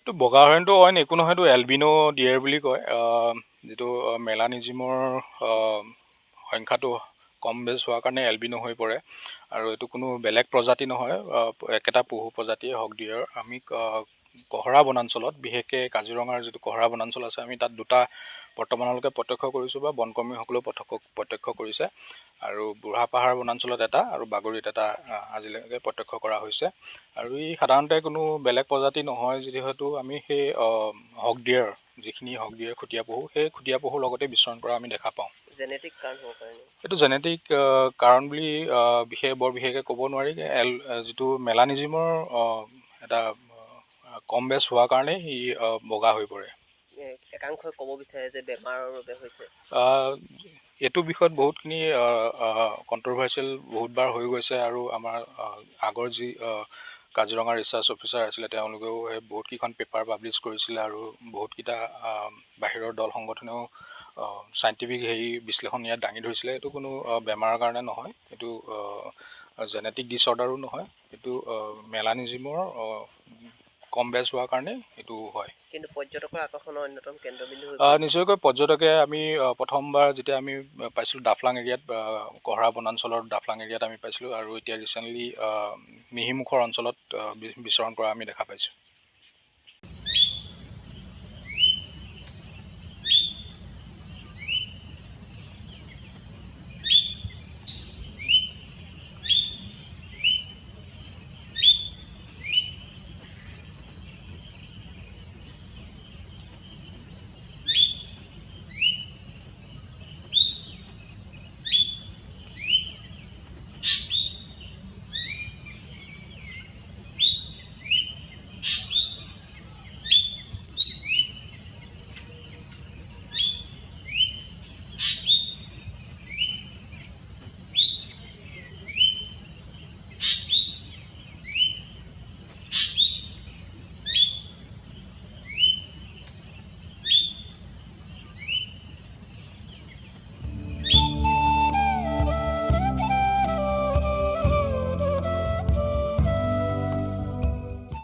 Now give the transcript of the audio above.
এইটো বগা হৰিণটো অইন একো নহয়, এইটো এলবিনো ডিয়েৰ বুলি কয়। যিটো মেলানিজিমৰ সংখ্যাটো কম বেছ হোৱাৰ কাৰণে এলবিনো হৈ পৰে। আৰু এইটো কোনো বেলেগ প্ৰজাতি নহয়, একেটা পশু প্ৰজাতিয়ে হক ডিয়েৰ। আমি কহৰা বনাঞ্চলত, বিশেষকৈ কাজিৰঙাৰ যিটো কহৰা বনাঞ্চল আছে, আমি তাত দুটা বৰ্তমানলৈকে প্ৰত্যক্ষ কৰিছোঁ বা বনকৰ্মীসকলেও প্ৰত্যক্ষ কৰিছে। আৰু বুঢ়া পাহাৰ বনাঞ্চলত এটা আৰু বাগৰিত এটা আজিলৈকে প্ৰত্যক্ষ কৰা হৈছে। আৰু ই সাধাৰণতে কোনো বেলেগ প্ৰজাতি নহয়, যিহেতু আমি সেই হক ডিয়েৰ, যিখিনি হক ডিয়েৰ খুটীয়া পশু, সেই খুটীয়া পশুৰ লগতে বিচৰণ কৰা আমি দেখা পাওঁ। জেনেটিক কাৰণ হ'ব পাৰে নেকি? এইটো জেনেটিক কাৰণ বুলি বৰ বিশেষকৈ ক'ব নোৱাৰি। যিটো মেলানিজিমৰ এটা কম বেছ হোৱাৰ কাৰণে ই বগা হৈ পৰে। একাংশই ক'ব বিচাৰে যে বেমাৰৰ বাবে হৈছে। এইটো বিষয়ত বহুতখিনি কণ্ট্ৰভাৰ্চিয়েল বহুতবাৰ হৈ গৈছে। আৰু আমাৰ আগৰ যি কাজিৰঙা ৰিচাৰ্চ অফিচাৰ আছিলে, তেওঁলোকেও সেই বহুতকেইখন পেপাৰ পাব্লিছ কৰিছিলে। আৰু বহুতকেইটা বাহিৰৰ দল সংগঠনেও চাইণ্টিফিক বিশ্লেষণ ইয়াত দাঙি ধৰিছিলে। এইটো কোনো বেমাৰৰ কাৰণে নহয়, এইটো জেনেটিক ডিছঅৰ্ডাৰো নহয়, এইটো মেলানিজিমৰ কম বেছ হোৱাৰ কাৰণে এইটো হয়। কিন্তু পৰ্যটকৰ আকৰ্ষণৰ অন্যতম কেন্দ্ৰবিন্দু নিশ্চয়কৈ পৰ্যটকে, আমি প্ৰথমবাৰ যেতিয়া আমি পাইছিলোঁ ডাফলাং এৰিয়াত, কহৰা বনাঞ্চলৰ ডাফলাং এৰিয়াত আমি পাইছিলোঁ। আৰু এতিয়া ৰিচেণ্টলি মিহিমুখৰ অঞ্চলত বিচৰণ কৰা আমি দেখা পাইছোঁ।